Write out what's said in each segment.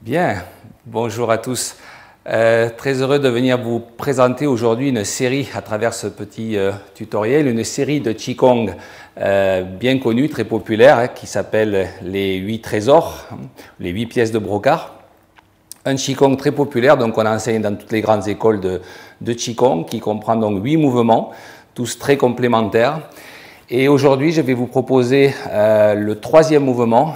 Bien, bonjour à tous. Très heureux de venir vous présenter aujourd'hui une série à travers ce petit tutoriel, une série de Qigong bien connue, très populaire, qui s'appelle les 8 trésors, les 8 pièces de brocart. Un Qigong très populaire, donc on enseigne dans toutes les grandes écoles de Qigong, qui comprend donc 8 mouvements, tous très complémentaires. Et aujourd'hui, je vais vous proposer le troisième mouvement,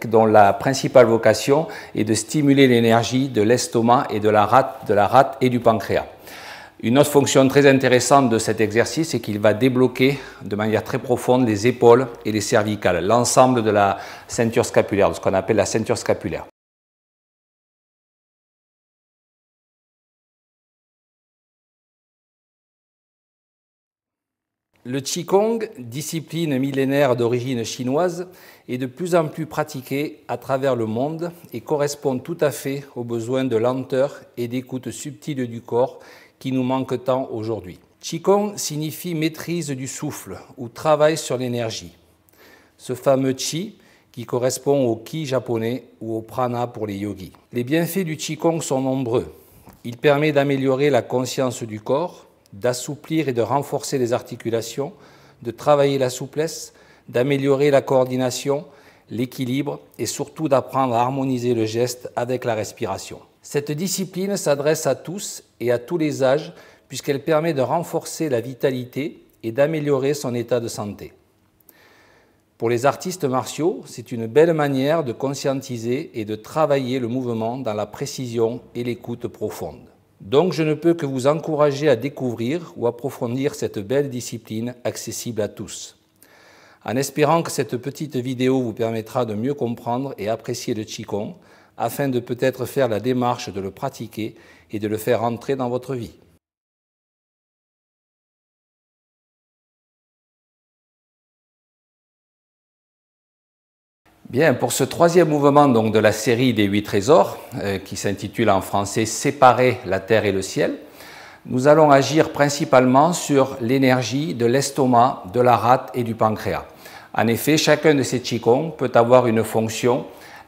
dont la principale vocation est de stimuler l'énergie de l'estomac et de la rate et du pancréas. Une autre fonction très intéressante de cet exercice, c'est qu'il va débloquer de manière très profonde les épaules et les cervicales, l'ensemble de la ceinture scapulaire, de ce qu'on appelle la ceinture scapulaire. Le Qigong, discipline millénaire d'origine chinoise, est de plus en plus pratiqué à travers le monde et correspond tout à fait aux besoins de lenteur et d'écoute subtile du corps qui nous manquent tant aujourd'hui. Qigong signifie maîtrise du souffle ou travail sur l'énergie. Ce fameux Qi qui correspond au Ki japonais ou au Prana pour les yogis. Les bienfaits du Qigong sont nombreux. Il permet d'améliorer la conscience du corps, d'assouplir et de renforcer les articulations, de travailler la souplesse, d'améliorer la coordination, l'équilibre et surtout d'apprendre à harmoniser le geste avec la respiration. Cette discipline s'adresse à tous et à tous les âges puisqu'elle permet de renforcer la vitalité et d'améliorer son état de santé. Pour les artistes martiaux, c'est une belle manière de conscientiser et de travailler le mouvement dans la précision et l'écoute profonde. Donc je ne peux que vous encourager à découvrir ou approfondir cette belle discipline accessible à tous. En espérant que cette petite vidéo vous permettra de mieux comprendre et apprécier le Qigong, afin de peut-être faire la démarche de le pratiquer et de le faire entrer dans votre vie. Bien, pour ce troisième mouvement donc, de la série des 8 trésors, qui s'intitule en français « Séparer la terre et le ciel », nous allons agir principalement sur l'énergie de l'estomac, de la rate et du pancréas. En effet, chacun de ces Qigong peut avoir une fonction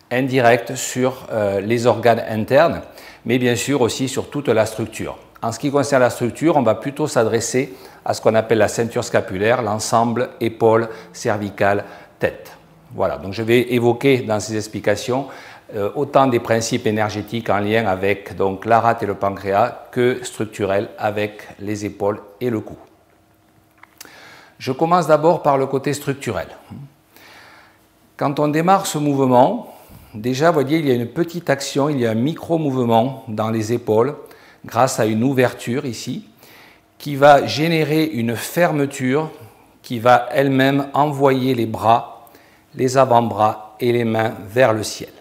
indirecte sur les organes internes, mais bien sûr aussi sur toute la structure. En ce qui concerne la structure, on va plutôt s'adresser à ce qu'on appelle la ceinture scapulaire, l'ensemble épaules, cervicales, tête. Voilà, donc je vais évoquer dans ces explications autant des principes énergétiques en lien avec donc, la rate et le pancréas que structurels avec les épaules et le cou. Je commence d'abord par le côté structurel. Quand on démarre ce mouvement, déjà, vous voyez, il y a une petite action, il y a un micro-mouvement dans les épaules grâce à une ouverture ici qui va générer une fermeture qui va elle-même envoyer les bras, les avant-bras et les mains vers le ciel.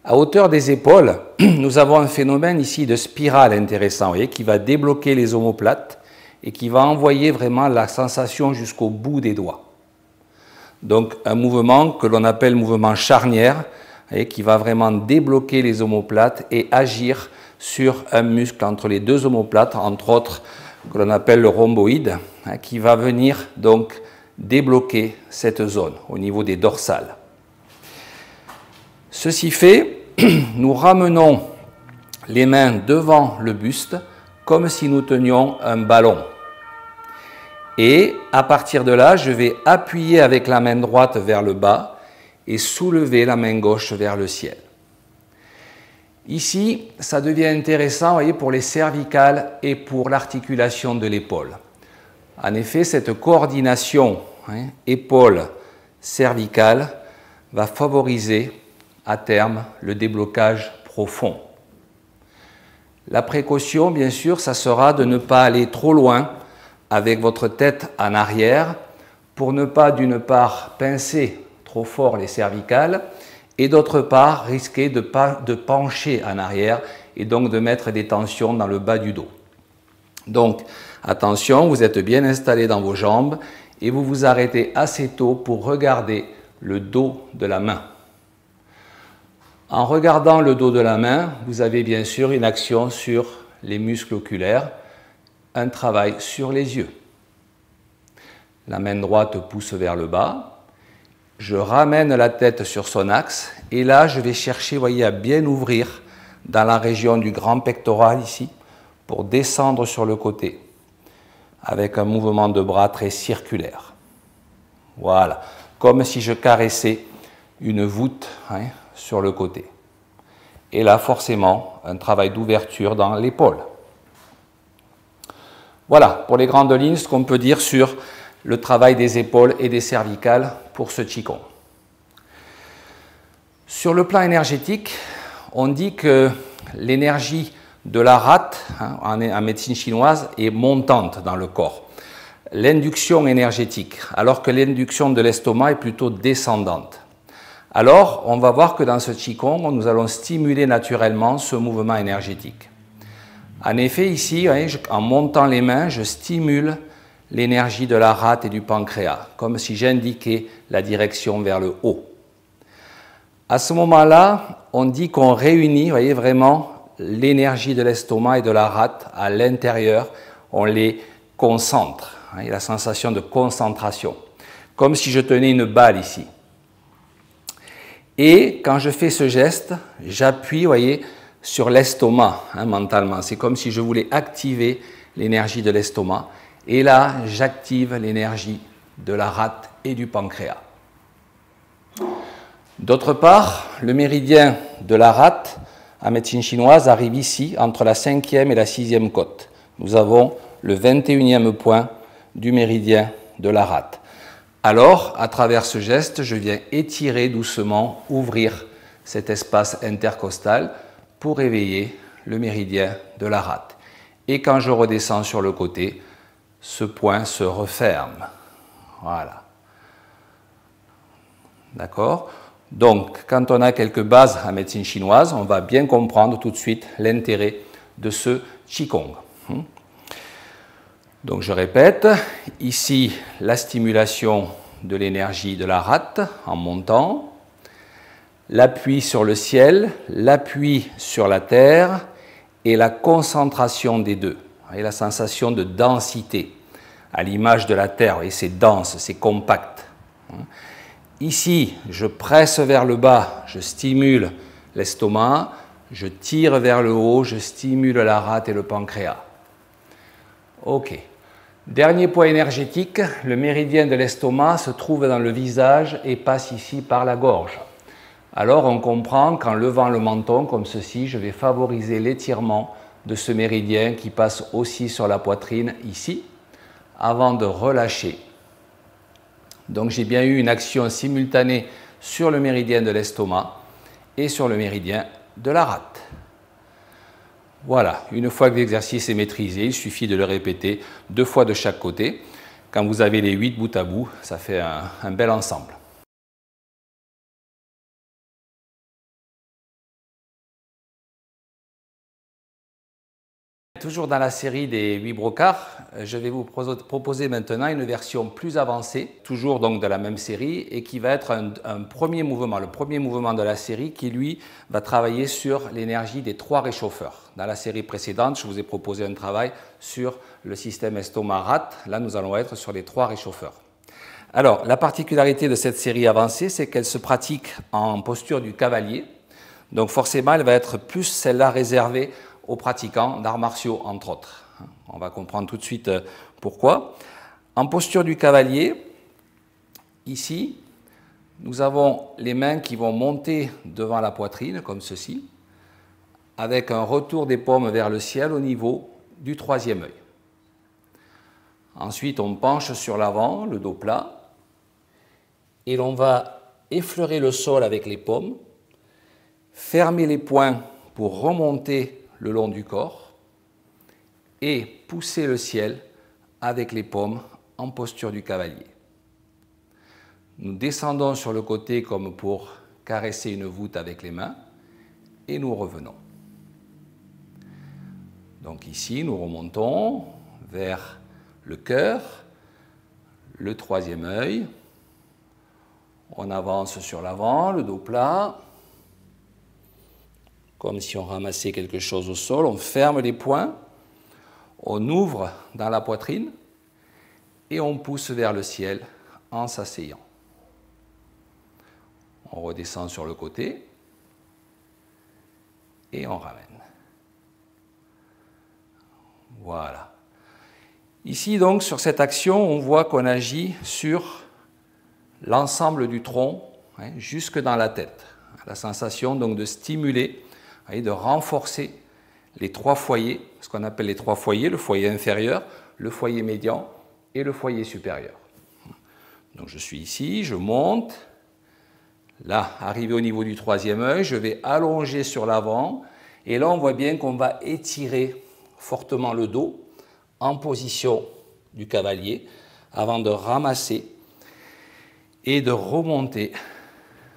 À hauteur des épaules, nous avons un phénomène ici de spirale intéressant, vous voyez, qui va débloquer les omoplates et qui va envoyer vraiment la sensation jusqu'au bout des doigts. Donc un mouvement que l'on appelle mouvement charnière, et qui va vraiment débloquer les omoplates et agir sur un muscle entre les deux omoplates, entre autres que l'on appelle le rhomboïde, qui va venir donc débloquer cette zone au niveau des dorsales. Ceci fait, nous ramenons les mains devant le buste comme si nous tenions un ballon. Et à partir de là, je vais appuyer avec la main droite vers le bas et soulever la main gauche vers le ciel. Ici, ça devient intéressant, vous voyez, pour les cervicales et pour l'articulation de l'épaule. En effet, cette coordination épaule-cervicale va favoriser à terme le déblocage profond. La précaution, bien sûr, ça sera de ne pas aller trop loin avec votre tête en arrière pour ne pas, d'une part, pincer trop fort les cervicales et d'autre part, risquer de pencher en arrière et donc de mettre des tensions dans le bas du dos. Donc, attention, vous êtes bien installé dans vos jambes et vous vous arrêtez assez tôt pour regarder le dos de la main. En regardant le dos de la main, vous avez bien sûr une action sur les muscles oculaires, un travail sur les yeux. La main droite pousse vers le bas Je ramène la tête sur son axe et là, je vais chercher, vous voyez, à bien ouvrir dans la région du grand pectoral ici pour descendre sur le côté avec un mouvement de bras très circulaire. Voilà, comme si je caressais une voûte sur le côté. Et là, forcément, un travail d'ouverture dans l'épaule. Voilà, pour les grandes lignes, ce qu'on peut dire sur le travail des épaules et des cervicales pour ce Qigong. Sur le plan énergétique, on dit que l'énergie de la rate, en médecine chinoise, est montante dans le corps. L'induction énergétique, alors que l'induction de l'estomac est plutôt descendante. Alors, on va voir que dans ce Qigong, nous allons stimuler naturellement ce mouvement énergétique. En effet, ici, en montant les mains, je stimule l'énergie de la rate et du pancréas, comme si j'indiquais la direction vers le haut. À ce moment-là, on dit qu'on réunit, vous voyez, vraiment l'énergie de l'estomac et de la rate à l'intérieur, on les concentre. Il y a la sensation de concentration, comme si je tenais une balle ici. Et quand je fais ce geste, j'appuie, vous voyez, sur l'estomac mentalement. C'est comme si je voulais activer l'énergie de l'estomac. Et là, j'active l'énergie de la rate et du pancréas. D'autre part, le méridien de la rate, en médecine chinoise, arrive ici, entre la 5e et la 6e côte. Nous avons le 21e point du méridien de la rate. Alors, à travers ce geste, je viens étirer doucement, ouvrir cet espace intercostal pour éveiller le méridien de la rate. Et quand je redescends sur le côté, ce point se referme. Voilà. D'accord ? Donc, quand on a quelques bases en médecine chinoise, on va bien comprendre tout de suite l'intérêt de ce Qigong. Donc, je répète, ici, la stimulation de l'énergie de la rate en montant, l'appui sur le ciel, l'appui sur la terre et la concentration des deux. Et la sensation de densité, à l'image de la terre, et c'est dense, c'est compact. Ici, je presse vers le bas, je stimule l'estomac, je tire vers le haut, je stimule la rate et le pancréas. Ok. Dernier point énergétique, le méridien de l'estomac se trouve dans le visage et passe ici par la gorge. Alors on comprend qu'en levant le menton comme ceci, je vais favoriser l'étirement de ce méridien qui passe aussi sur la poitrine ici, avant de relâcher. Donc j'ai bien eu une action simultanée sur le méridien de l'estomac et sur le méridien de la rate. Voilà, une fois que l'exercice est maîtrisé, il suffit de le répéter 2 fois de chaque côté. Quand vous avez les 8 bout à bout, ça fait un bel ensemble. Toujours dans la série des 8 brocards, je vais vous proposer maintenant une version plus avancée, toujours donc de la même série, et qui va être un premier mouvement, le premier mouvement de la série qui, lui, va travailler sur l'énergie des 3 réchauffeurs. Dans la série précédente, je vous ai proposé un travail sur le système estomac-rate. Là, nous allons être sur les 3 réchauffeurs. Alors, la particularité de cette série avancée, c'est qu'elle se pratique en posture du cavalier. Donc forcément, elle va être plus celle-là réservée aux pratiquants d'arts martiaux, entre autres. On va comprendre tout de suite pourquoi. En posture du cavalier, ici, nous avons les mains qui vont monter devant la poitrine, comme ceci, avec un retour des paumes vers le ciel au niveau du 3e œil. Ensuite, on penche sur l'avant, le dos plat, et l'on va effleurer le sol avec les paumes, fermer les poings pour remonter le long du corps et pousser le ciel avec les paumes en posture du cavalier. Nous descendons sur le côté comme pour caresser une voûte avec les mains et nous revenons. Donc ici, nous remontons vers le cœur, le 3e œil. On avance sur l'avant, le dos plat, comme si on ramassait quelque chose au sol, on ferme les poings, on ouvre dans la poitrine et on pousse vers le ciel en s'asseyant. On redescend sur le côté et on ramène. Voilà. Ici, donc, sur cette action, on voit qu'on agit sur l'ensemble du tronc, jusque dans la tête. La sensation donc de stimuler, de renforcer les trois foyers, ce qu'on appelle les trois foyers, le foyer inférieur, le foyer médian et le foyer supérieur. Donc je suis ici, je monte. Là, arrivé au niveau du troisième œil, je vais allonger sur l'avant. Et là, on voit bien qu'on va étirer fortement le dos en position du cavalier avant de ramasser et de remonter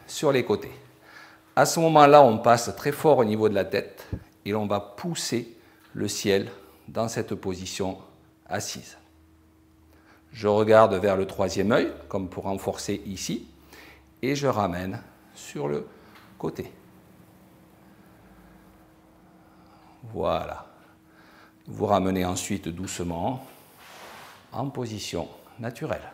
sur les côtés. À ce moment-là, on passe très fort au niveau de la tête et on va pousser le ciel dans cette position assise. Je regarde vers le troisième œil, comme pour renforcer ici, et je ramène sur le côté. Voilà. Vous ramenez ensuite doucement en position naturelle.